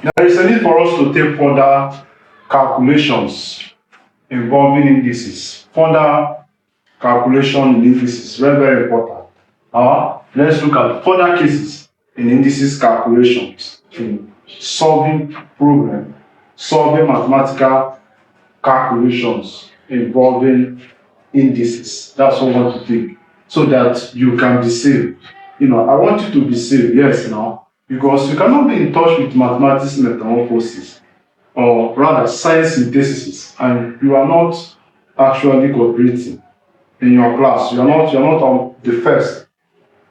There is a need for us to take further calculations involving indices. Further calculation in indices, very, very important. Let's look at further cases in indices calculations, in solving problem, solving mathematical calculations involving indices. That's what I want to take, so that you can be safe. I want you to be safe, yes, now, because you cannot be in touch with mathematics metamorphosis, or rather science synthesis, and you are not actually cooperating in your class. You're not on the first.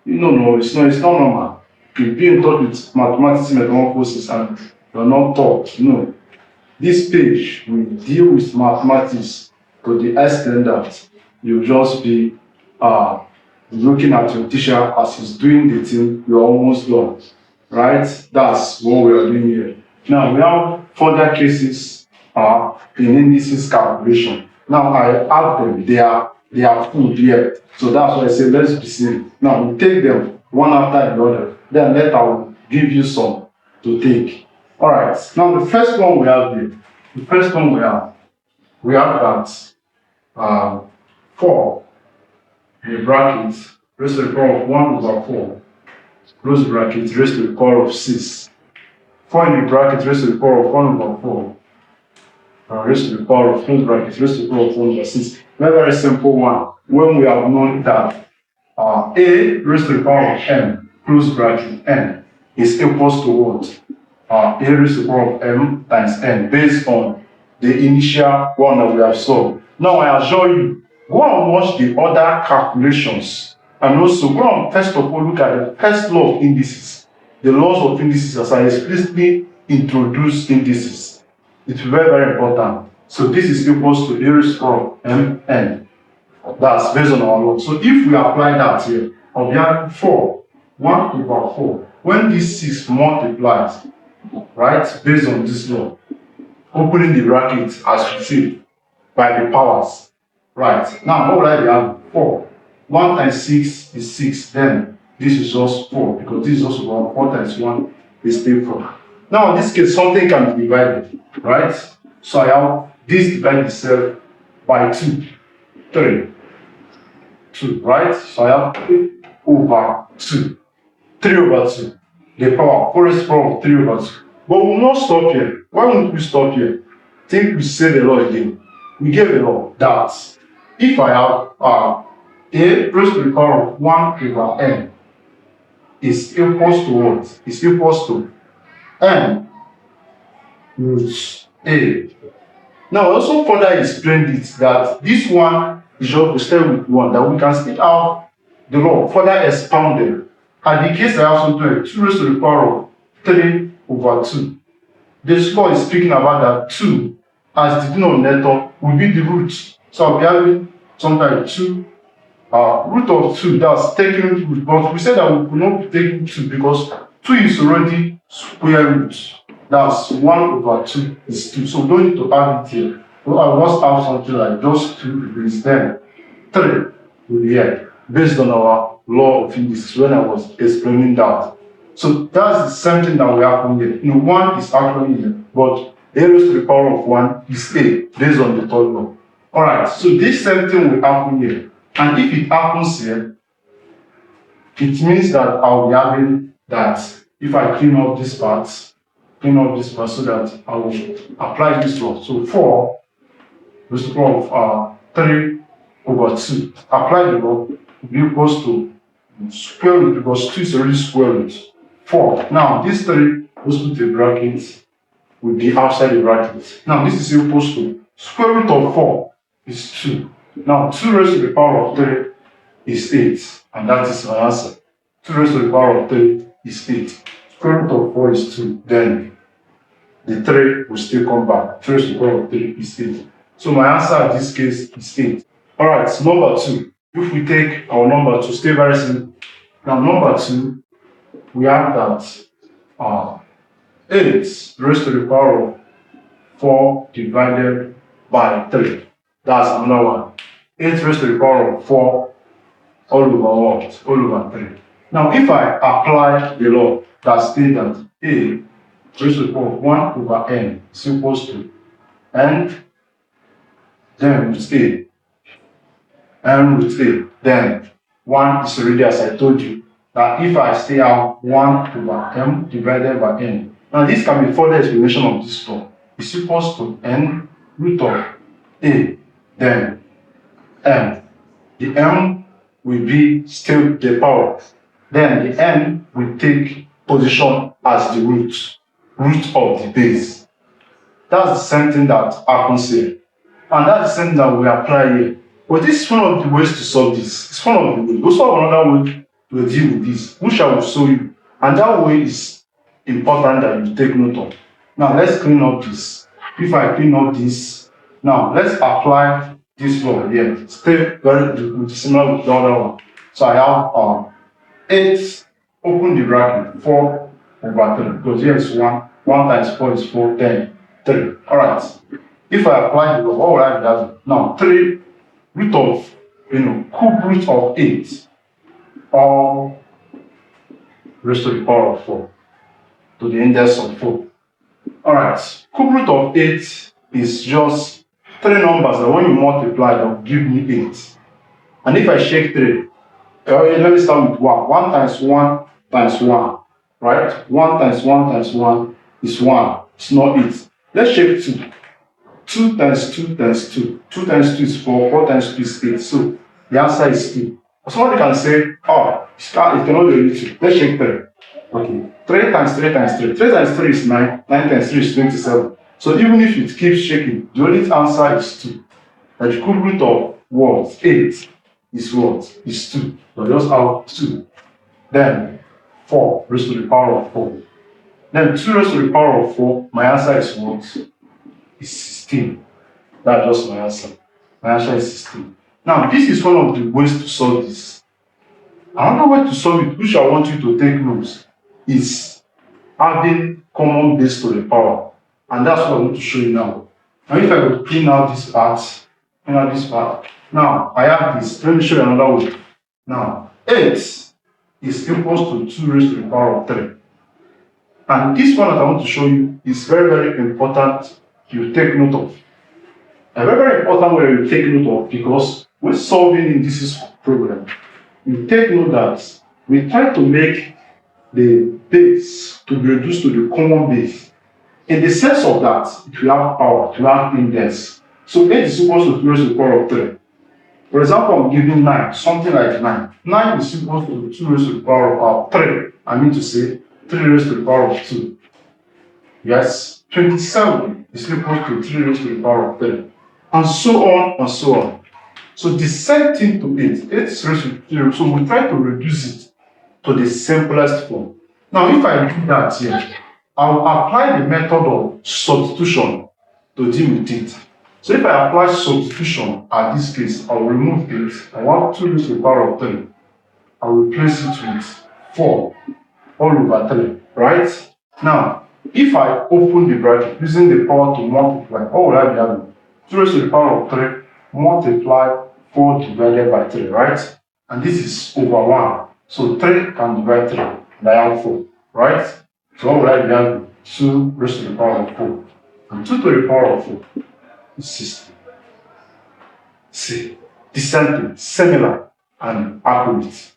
No, it's not normal. You be in touch with mathematics metamorphosis and you're not taught. No. This page will deal with mathematics to the extent that you just be looking at your teacher as he's doing the thing, you're almost done. Right? That's what we are doing here. Now we have further cases in indices calculation. Now I have them, they are full here. So that's why I say let's be safe. Now we take them one after the other. Then later I will give you some to take. Alright, now the first one we have here. The first one we have that 4 in the bracket raised to the power of 1 over 4, close bracket, raised to the power of 6. 4 in the bracket raised to the power of 1 over 4, raised to the power of close bracket, raised to the power of 1 over 6. Very, very simple one. When we have known that a raised to the power of m, close bracket, n, is equals to what? A raised to the power of m times n, based on the initial one that we have solved. Now I assure you, go and watch the other calculations, and also go and first of all look at the first law of indices. The laws of indices, as I explicitly introduce indices. It's very, very important. So this is equals to a raised to the power of mn. That's based on our law. So if we apply that here, we have 4, 1 over 4. When this 6 multiplies, right, based on this law, opening the bracket as we see by the powers, right? Now what will I be having? 4. 1 times 6 is 6. Then this is just 4, because this is also 1. 4 times 1 is still 4. Now in this case, something can be divided, right? So I have this divided itself by 2, 3, 2, right? So I have 3 over 2. 3 over 2. The power, 4 raised to the power of 3 over 2. But we will not stop here. Why won't we stop here? I think we say the law again. We gave a law that if I have a raised to the power of 1 over n is equals to what? Is equals to n root a. Now I also further explained it that this one is just to stay with 1, that we can still have the law further expounded. And the case I have something like 2 raised to the power of 3 over 2. This law is speaking about that 2 as the denominator will be the root. So I'll be having something like 2 root of 2, that's taking root. But we said that we could not be taking 2 because 2 is already square root. That's 1 over 2 is 2. So we don't need to add it here. So I'll just have something like just 2 degrees, then 3 will be here, based on our law of indices when I was explaining that. So that's the same thing that will happen here. 1 is actually here, but a raised to the power of 1 is a, based on the third law. Alright, so this same thing will happen here. And if it happens here, it means that I'll be having that if I clean up this part so that I will apply this law. So 4 raised to the power of 3 over 2. Apply the law, will be equals to square root, because 2 is already square root. 4. Now this 3 goes to the bracket will be outside the bracket. Now this is equals to square root of 4 is 2. Now 2 raised to the power of 3 is 8, and that is my answer. 2 raised to the power of 3 is 8. Square root of 4 is 2. Then the 3 will still come back. 3 raised to the power of 3 is 8. So my answer in this case is 8. Alright, number 2. If we take our number 2, stay very simple. Now number 2, we have that 8 raised to the power of 4 divided by 3. That's another one. 8 raised to the power of 4 all over what? All over 3. Now if I apply the law that states that a raised to the power of 1 over n is equals to n, then root a, n root a, then 1 is already, as I told you, that if I still have 1 over m divided by n. Now this can be further explanation of this law. It's equals to n root of a, then m. The m will be still the power. Then the n will take position as the root of the base. That's the same thing that happens here. And that's the same thing that we apply here. But this is one of the ways to solve this. It's one of the ways. We also have another way to deal with this, which I will show you. And that way is important that you take note of. Now let's clean up this. If I clean up this, now let's apply this law here. Stay very similar with the other one. So I have 8, open the bracket, 4 over 3. Because here is 1. 1 times 4 is 4, 10, 3. Alright. If I apply the law, what will I be having? Now 3 root of, cube root of 8, or raised to the power of 4, to the index of 4. Alright, cube root of 8 is just 3 numbers that when you multiply, they'll give me 8. And if I shake 3, let me start with 1. 1 times 1 times 1, right? 1 times 1 times 1 is 1. It's not 8. Let's shake 2. 2 times 2 times 2. 2 times 2 is 4. 4 times 2 is 8. So the answer is 2. Somebody can say, oh, it cannot be only 2. Let's shake 3. Okay. 3 times 3 times 3. 3 times 3 is 9. 9 times 3 is 27. So even if it keeps shaking, the only answer is 2. The cube root of what? 8 is what? Is 2. So just have 2. Then 4 raised to the power of 4. Then 2 raised to the power of 4. My answer is what? Is 16. That's just my answer. My answer is 16. Now, this is one of the ways to solve this. Another way to solve it, which I want you to take notes, is adding common base to the power. And that's what I want to show you now. Now, if I go clean out this part, now I have this. Let me show you another way. Now, 8 is equals to 2 raised to the power of 3. And this one that I want to show you is very, very important you take note of. A very, very important way you take note of, because when solving indices problem, you take note that we try to make the base to be reduced to the common base. In the sense of that, it will have power, it will have index. So 8 is equals to 2 raised to the power of 3. For example, I'm giving 9, something like 9. 9 is equals to 2 raised to the power of 3. I mean to say 3 raised to the power of 2. Yes, 27 is equals to 3 raised to the power of 3. And so on and so on. So the same thing to 8. 8 is raised to 3. So we try to reduce it to the simplest form. Now, if I do that here, I'll apply the method of substitution to deal with it. So if I apply substitution at this case, I'll remove 8. I want 2 raised to the power of 3. I'll replace it with 4 all over 3, right? Now, if I open the bracket using the power to multiply, what will I be having? 2 raised to the power of 3 multiply 4 divided by 3, right? And this is over 1. So 3 can divide 3, and I have 4, right? So what will I be having? 2 raised to the power of 4. And 2 to the power of 4 is 60. See, the same thing, similar and accurate.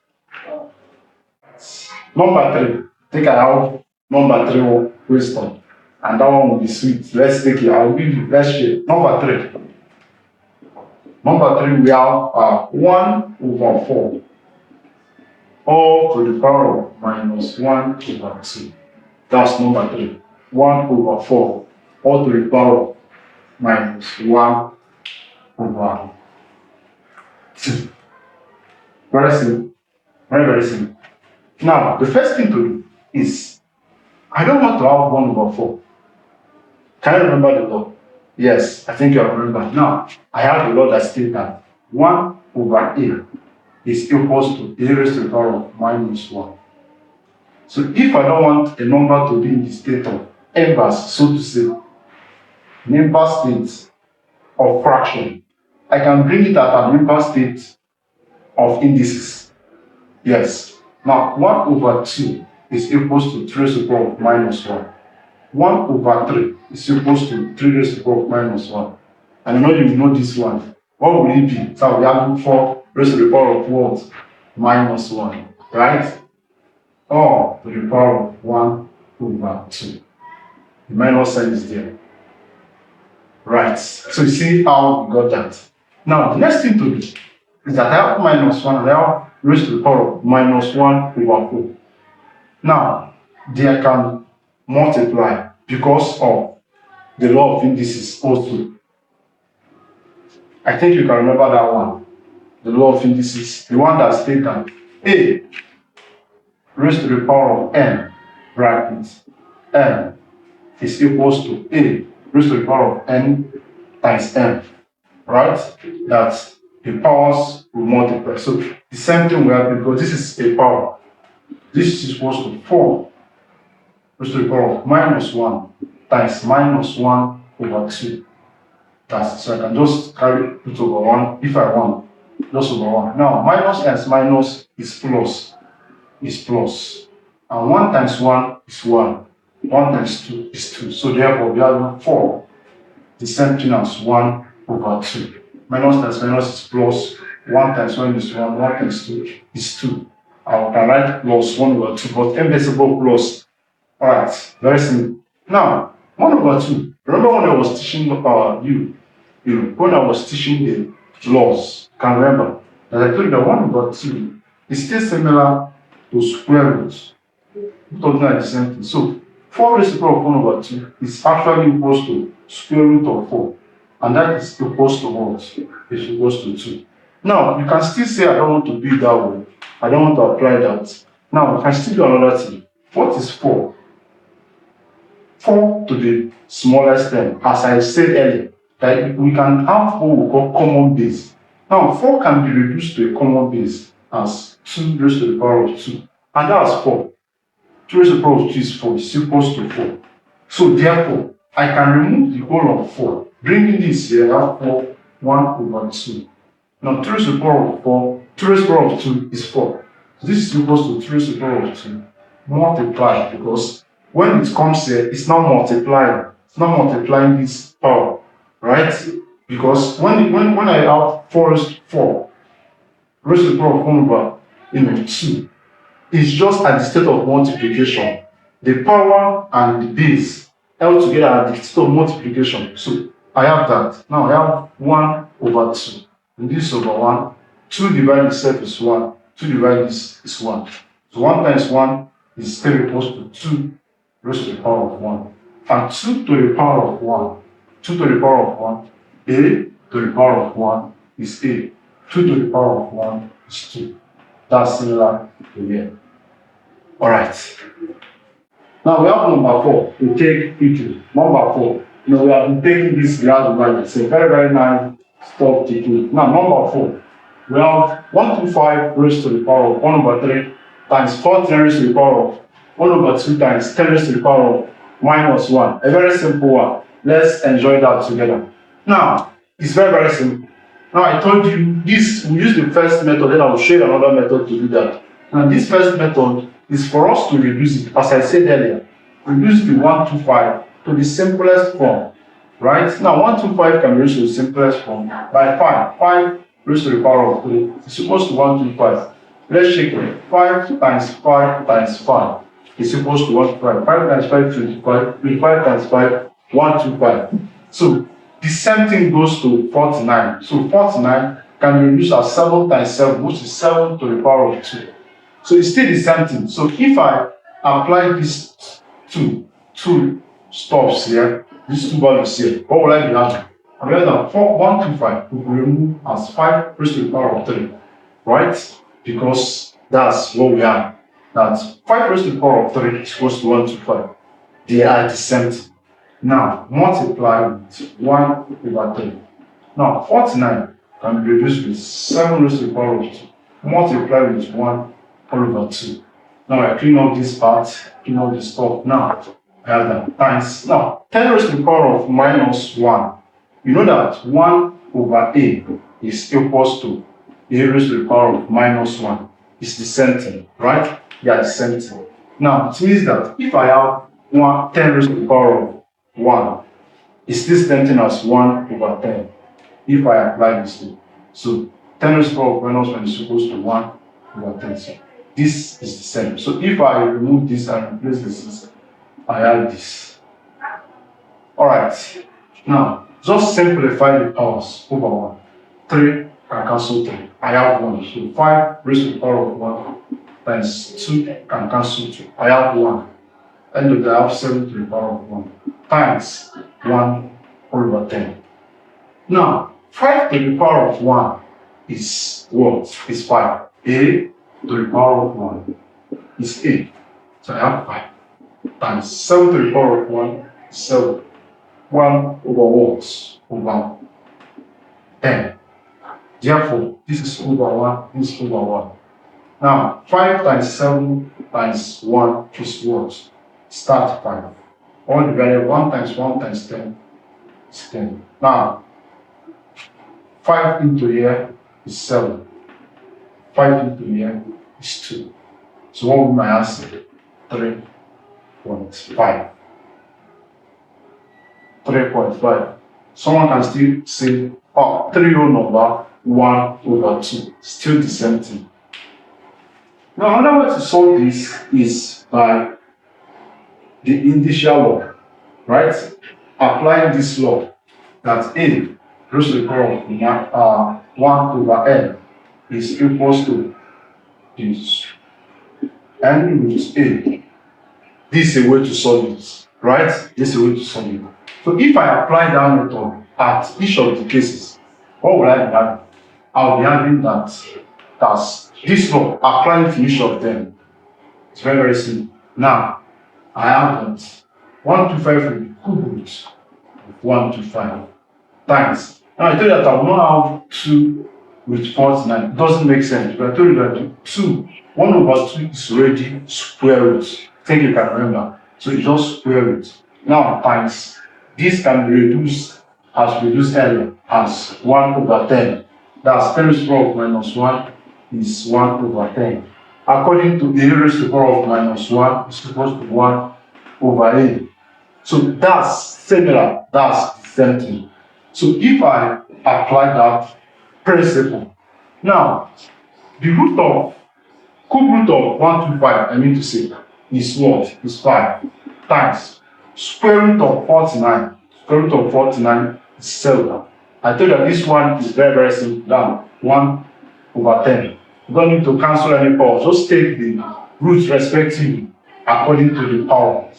Number 3, I think I have number 3 question, and that one will be sweet. Let's take it. I'll give you. Let's share. Number 3. Number 3, we have 1 over 4, all to the power of minus 1 over 2. That's number 3. 1 over 4, all to the power of minus 1 over 2. Very simple. Very, very simple. Now, the first thing to do is, I don't want to have 1 over 4. Can you remember the law? Yes, I think you remember. Now, I have the law that states that 1 over a is equals to a raised to the power of minus 1. So if I don't want a number to be in the state of inverse, so to say, an inverse state of fraction, I can bring it at an inverse state of indices. Yes. Now, 1 over 2 is equals to 3 raised to the power of minus 1. 1 over 3 is equals to 3 raised to the power of minus 1. And I know you know this one. What will it be? So we have 4 raised to the power of what? Minus 1. Right? Or to the power of 1 over 2. The minus sign is there. Right. So you see how we got that. Now, the next thing to do is that I have minus 1 and I have raised to the power of minus 1 over 4. Now, they can multiply because of the law of indices also. I think you can remember that one. The law of indices, the one that states that A raised to the power of n bracket n is equals to A raised to the power of n times n, right? That the powers will multiply. So the same thing we have, because this is a power. This is equals to 4 raised to the power of minus 1 times minus 1 over 2. That's, so I can just carry it over 1 if I want, just over 1. Now, minus times minus is plus. And 1 times 1 is 1. 1 times 2 is 2. So therefore, we have 4. The same thing as 1 over 2. Minus times minus is plus. 1 times 1 is 1. 1 times 2 is 2. I can write plus 1 over 2, but inversible plus. Alright, very simple. Now, 1 over 2. Remember when I was teaching when I was teaching the laws, you can remember that I told you that 1 over 2 is still similar to square root. Both are the same thing. So 4 raised to the power of 1 over 2 is actually equals to square root of 4. And that is equals to what? Is equals to 2. Now, you can still say, I don't want to be that way. I don't want to apply that. Now, we can still do another thing. What is 4? 4 to the smallest term, as I said earlier, that we can have what we call common base. Now, 4 can be reduced to a common base as 2 raised to the power of 2. And that's 4. 2 raised to the power of 2 is 4, is equals to 4. So therefore, I can remove the whole of 4. Bringing this here, I have 4, 1 over 2. Now, 2 raised to the power of 4, 2 raised to the power of 2 is 4. So this is equals to 2 raised to the power of 2 multiplied, because when it comes here, it's not multiplying. It's not multiplying this power, right? Because when I have 4 raised to 4 raised to the power of 1 over 2, it's just at the state of multiplication. The power and the base held together at the state of multiplication. So I have that. Now I have 1 over 2. And this over 1. 2 divided itself is 1. 2 divided this is 1. So 1 times 1 is still equals to 2 raised to the power of 1. And 2 to the power of 1. 2 to the power of 1. A to the power of 1 is A. 2 to the power of 1 is 2. That's similar to here. Alright. Now we have number 4 to take quickly. Number 4. We have been taking this graph value. It's a very, very nice stuff to do. Now, number 4. We have 125 raised to the power of 1 over 3 times 4 raised to the power of 1 over 2 times 10 raised to the power of minus 1. A very simple one. Let's enjoy that together. Now, it's very, very simple. Now, I told you this, we use the first method, then I will show you another method to do that. Now, this first method is for us to reduce it, as I said earlier, reduce the 125 to the simplest form, right? Now, 125 can be reduced to the simplest form by 5. 5 raised to the power of 3 is equals to 125. Let's check it. 5 times 5 times 5 is equals to 125. 5 times 5 is 25. 25 times 5, 125. So, the same thing goes to 49. So, 49 can be reduced as 7 times 7, which is 7 to the power of 2. So, it's still the same thing. So, if I apply these two stops here, these two values here, what will I be having? I will have 125 will be removed as 5 raised to the power of 3, right? Because that's what we have. That's 5 raised to the power of 3 is equals to 125. They are the same thing. Now, multiply with 1 over 3. Now, 49 can be reduced with 7 raised to the power of 2. Multiply with 1 over 2. Now, I clean up this part, clean up this stuff. Now, I have that times. Now, 10 raised to the power of minus 1. You know that 1 over A is equals to A raised to the power of minus 1. It's the same thing, right? Yeah, the same thing. Now, it means that if I have 10 raised to the power of 1 is this same thing as 1 over 10 if I apply this to. So 10 raised to the power of minus 1 is equals to 1 over 10. So this is the same. So if I remove this and replace this, I add this. Alright, now just simplify the powers over 1. 3 can cancel 3. I have 1. So 5 raised to the power of 1 times 2 can cancel 2. I have 1. End of the day, I have 7 to the power of 1 times 1 over 10. Now, 5 to the power of 1 is what? Is 5. A to the power of 1 is A. So I have 5 times 7 to the power of 1 is 7. 1 over what? Over 10. Therefore, this is over 1, this is over 1. Now, 5 times 7 times 1 is what? Start 5. All divided 1 times 1 times 10 is 10. Now, 5 into here is 7. 5 into here is 2. So what will my answer? 3.5. 3.5. Someone can still say, oh, 3 whole number, 1 over 2. Still the same thing. Now, another way to solve this is by the indicial law, right? Applying this law that A raised to the power of 1 over n is equals to this. N root A. This is a way to solve it, right? This is a way to solve it. So if I apply that method at each of the cases, what will I be having? I'll be having that's this law applying to each of them. It's very, very simple. Now, I have that 125 will be cube root of 125 times. Now I told you that I will not have 2 root 49. It doesn't make sense. But I told you that 1 over 2 is already square root. I think you can remember. So it's just square root. Now times this can be reduced as reduced earlier as 1 over 10. That's 10 raised to the power of minus 1 is 1 over 10. According to A raised to the power of minus 1 is equal to 1 over A. So that's similar, that's the same thing. So if I apply that principle, now the root of cube root of 125, I mean to say, is what? Is 5 times square root of 49. Square root of 49 is 7. I told you that this one is very, very simple. Now 1 over 10. You don't need to cancel any power. Just take the roots respectively according to the power.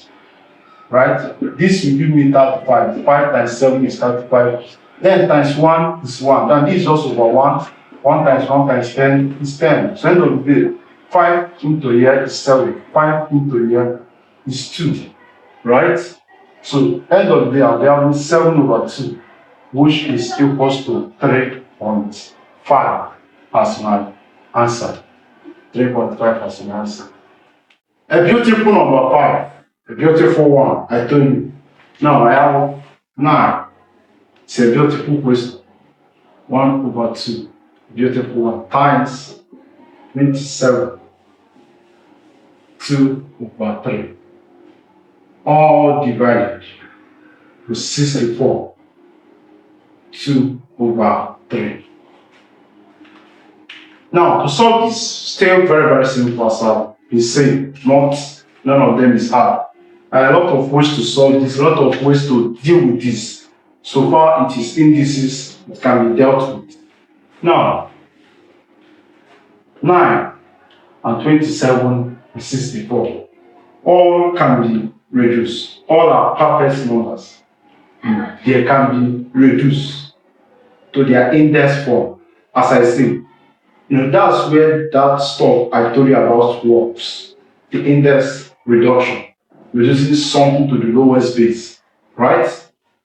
Right? This will give me 35. 5 times 7 is 35. Then times 1 is 1. Then this is just over 1. 1 times 1 times 10 is 10. So end of the day, 5 into here is 7. 5 into here is 2. Right? So end of the day, I'll be having 7 over 2, which is equals to 3.5 as my answer. 3.5 as my answer. A beautiful number 5. A beautiful one, I told you. Now I have 9. It's a beautiful question. 1 over 2. Beautiful one times 27. 2 over 3. All divided to 64. 2 over 3. Now, to solve this, still very, very simple as I've been saying. None of them is hard. And a lot of ways to solve this, a lot of ways to deal with this. So far, it is indices that can be dealt with. Now, 9 and 27 and 64. All can be reduced. All are perfect numbers. They can be reduced to their index form. As I say, that's where that stuff I told you about works. The index reduction. Reducing something to the lowest base. Right?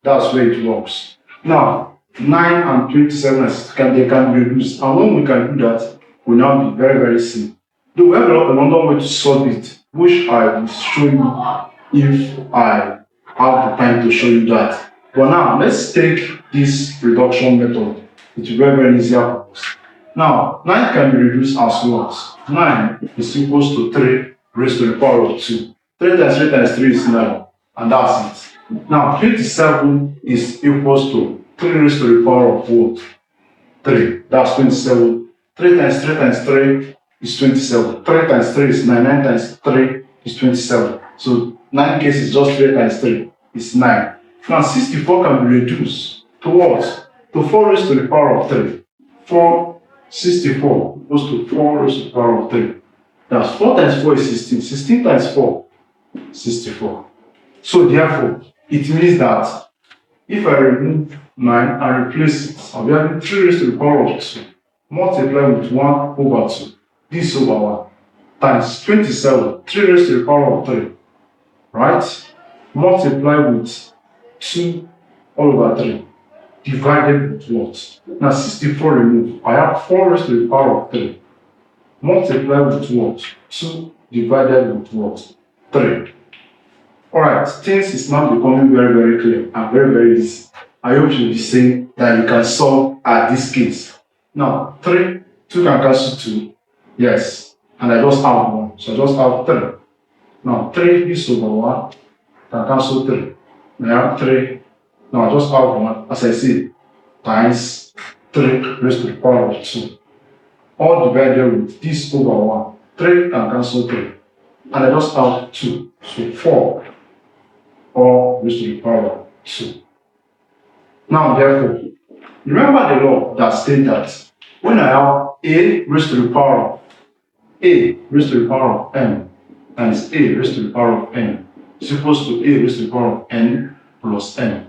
That's where it works. Now, 9 and 27 they can be reduced. And when we can do that, will now be very, very simple. Though we have another way to solve it, which I will show you if I have the time to show you that. But now, let's take this reduction method. It will be very, very easier for us. Now, 9 can be reduced as what? 9 is equals to 3 raised to the power of 2. 3 times 3 times 3 is 9. And that's it. Now, 27 is equals to 3 raised to the power of what? 3. That's 27. 3 times 3 times 3 is 27. 3 times 3 is 9. 9 times 3 is 27. So 9 cases just 3 times 3 is 9. Now 64 can be reduced to what? To 4 raised to the power of 3. 64 goes to 4 raised to the power of 3. That's 4 times 4 is 16. 16 times 4, 64. So therefore, it means that if I remove 9 and replace it, I'll be having 3 raised to the power of 2 multiply with 1 over 2. This over 1 times 27, 3 raised to the power of 3. Right? Multiply with 2 all over 3. Divided with what? Now 64 removed. I have 4 raised to the power of 3. Multiply with what? 2 divided with what? 3. Alright, things is now becoming very, very clear and very, very easy. I hope you'll be saying that you can solve this case. Now, 3, 2 can cancel 2. Yes. And I just have 1. So I just have 3. Now, 3 is over 1 can cancel 3. Now I have 3. Now I just have 1, as I said, times 3 raised to the power of 2. All divided with this over 1. 3 can cancel 3. And I just have 2. So 4 all raised to the power of 2. Now, therefore, remember the law that states that when I have a raised to the power of a raised to the power of m times a raised to the power of n is equals to a raised to the power of n plus m,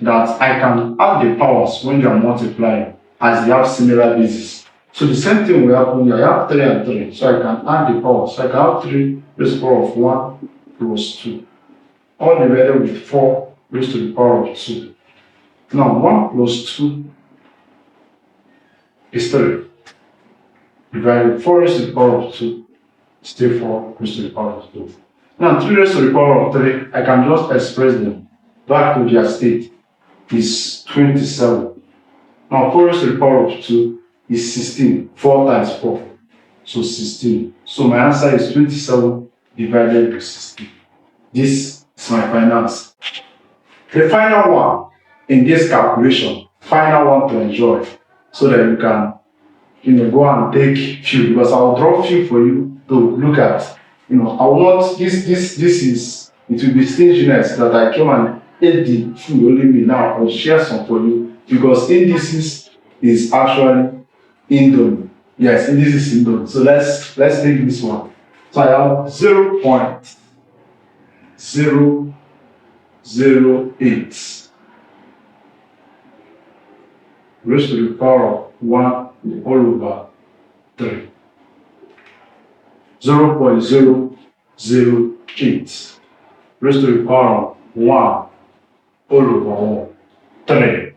that I can add the powers when they are multiplying as they have similar bases. So the same thing will happen here. I have 3 and 3, so I can add the powers. So I can have 3 raised to the power of 1 plus 2, all divided with 4 raised to the power of 2. Now 1 plus 2 is 3. Divided with 4 raised to the power of 2, still 4 raised to the power of 2. Now 3 raised to the power of 3, I can just express them back to their state, is 27. Now 4 raised to the power of 2 is 16. 4 times 4, so 16. So my answer is 27 divided by 16. This is my final answer. The final one in this calculation, final one to enjoy, so that you can go and take few, because I'll draw few for you to look at. I will not, this is, it will be stinginess that I came and ate the food only me. Now I'll share some for you, because indices is actually Indomie. Yes, indices is Indomie. So let's take this one. So I have 0.008 raised to the power of 1 all over 3. 0.008 raised to the power of 1 all over 3.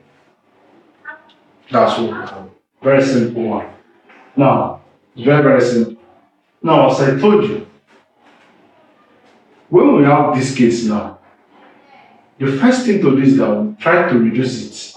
That's what we have. Very simple one. Now, it's very, very simple. Now, as I told you, when we have this case now, the first thing to do is that we try to reduce it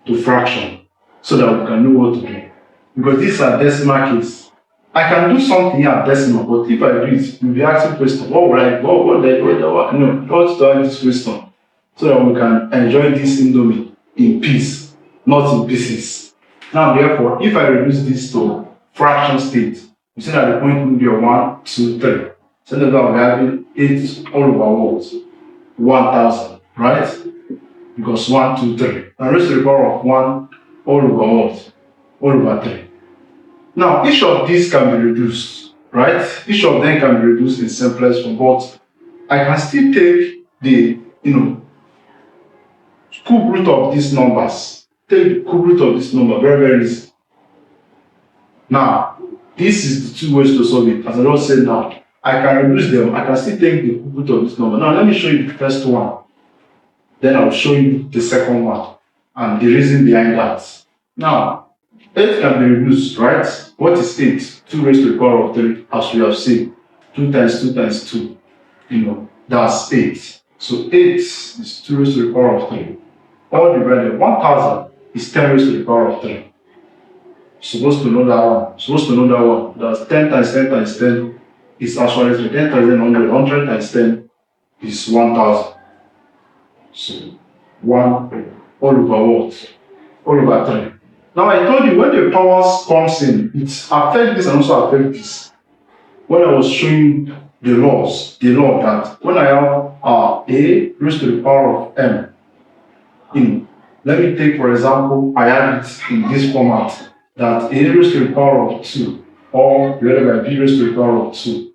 to fraction so that we can know what to do. Because these are decimal case. I can do something here at decimal, but if I do it, you'll be asking questions. What would I, what, no, not to ask this question, so that we can enjoy this Indomie in peace, not in pieces. Now, therefore, if I reduce this to fraction state, you see that the point will be 1, 2, 3. So that we're having 8 all over what? 1000, right? Because 1, 2, 3. Now raise to the power of 1 all over what? All over 3. Now, each of these can be reduced, right? Each of them can be reduced in simplest form, but I can still take the, cube root of these numbers. Take the cube root of this number, very, very easy. Now, this is the 2 ways to solve it. As I just said now, I can reduce them. I can still take the cube root of this number. Now, let me show you the first one. Then I'll show you the second one and the reason behind that. Now, 8 can be reduced, right? What is 8? 2 raised to the power of 3, as we have seen. 2 times 2 times 2. That's 8. So 8 is 2 raised to the power of 3. All divided, 1000 is 10 raised to the power of 3. Supposed to know that one. That's 10 times 10 times 10 is actually 10,100. 100 times 10 is 1,000. So 1 all over what? All over 3. Now I told you when the powers comes in, it affects this and also affects this. When I was showing the law that when I have a raised to the power of m in, let me take for example, I have it in this format that a raised to the power of 2 or divided by b raised to the power of 2.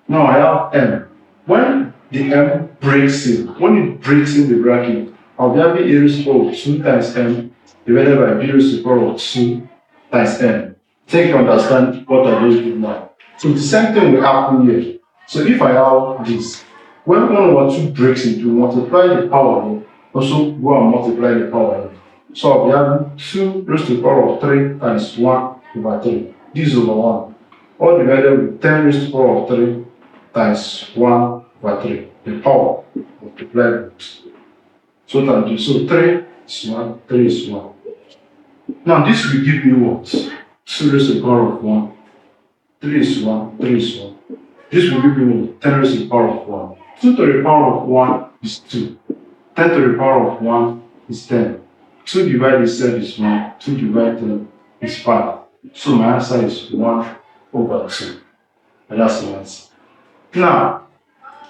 Now I have m. When the m breaks in, when it breaks in the bracket, I'll be having a raised to the power of 2 times m divided by b raised to the power of 2 times m. Take you understand what I just did now. So the same thing will happen here. So if I have this, when 1 over 2 breaks into, multiply the power here, also go and multiply the power here. So I'll be having 2 raised to the power of 3 times 1 over 3. This is over 1. All divided with 10 raised to the power of 3 times 1 over 3. The power multiplied with. So that do. So 3 is 1, 3 is 1. Now this will give me what? 2 raised to the power of 1. 3 is 1, 3 is 1. This will give me 10 raised to the power of 1. 2 to the power of 1 is 2. 10 to the power of 1 is 10. 2 divided itself is 1. 2 divided 10 is 5. So my answer is 1 over 2. And that's the answer. Now,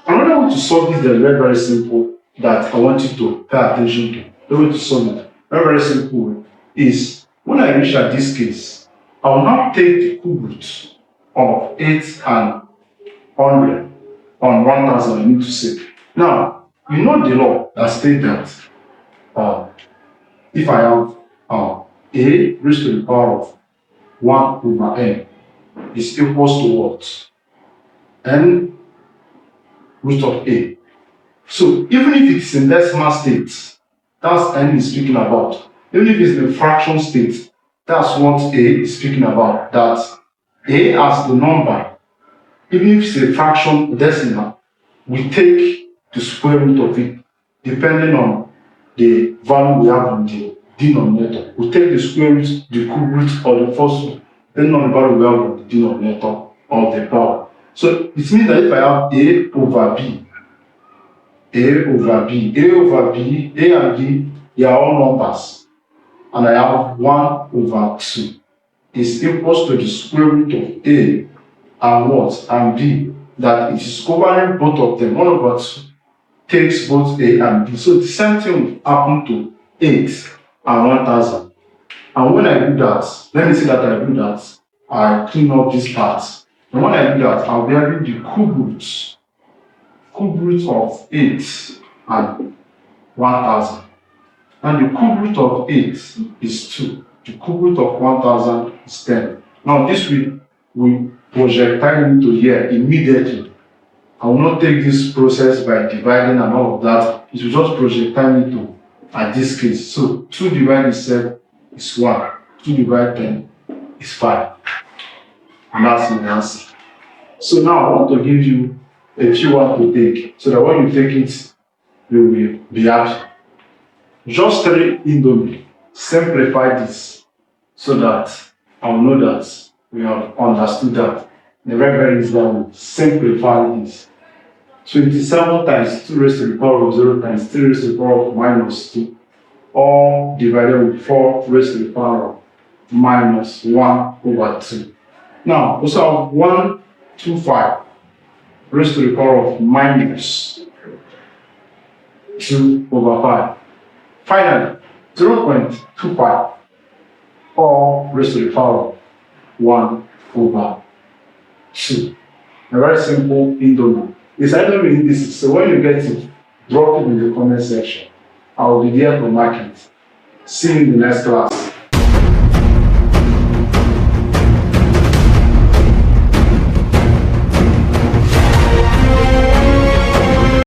another way to solve this is very, very simple that I want you to pay attention to. The way to solve it, very, very simple, is when I reach at this case, I will now take the cube root of 8 and 100 on 1,000 I need to say. Now, you know the law that states that if I have a raised to the power of 1 over n is equals to what? N root of a. So even if it's in decimal state, that's n is speaking about. Even if it's in a fraction state, that's what a is speaking about. That a as the number, even if it's a fraction decimal, we take the square root of it, depending on the value we have in the denominator. We take the square root, the cube root, or the first root, depending on the value we have in the denominator of the power. So it means that if I have a over b, a over b, a over b, a and b, they are all numbers, and I have 1 over 2 is equals to the square root of a and what? And b, that it is covering both of them. 1 over 2 takes both a and b. So the same thing will happen to 8 and 1,000. And when I do that, let me say that I do that, I clean up this part. And when I do that, I'll be having the cube root of 8 and 1,000. And the cube root of 8 is 2. The cube root of 1,000 is 10. Now this we projectile into here immediately. I will not take this process by dividing and all of that. It will just projectile into at this case. So 2 divided 7 is 1. 2 divided 10 is 5. And that's my answer. So now I want to give you a few ones to take, so that when you take it, you will be happy. Just 3 Indomie. Simplify this so that I will know that we have understood that. The very, very easy way. Simplify this. 27 times 2 raised to the power of 0 times 3 raised to the power of minus 2, all divided with 4 raised to the power of minus 1 over 2. Now, also have 125 raised to the power of minus 2 over 5. Finally, 0.25 all raised to the power of 1 over 2. A very simple Indomie. It's either indices, so when you get it, drop it in the comment section. I will be there to mark it. See you in the next class.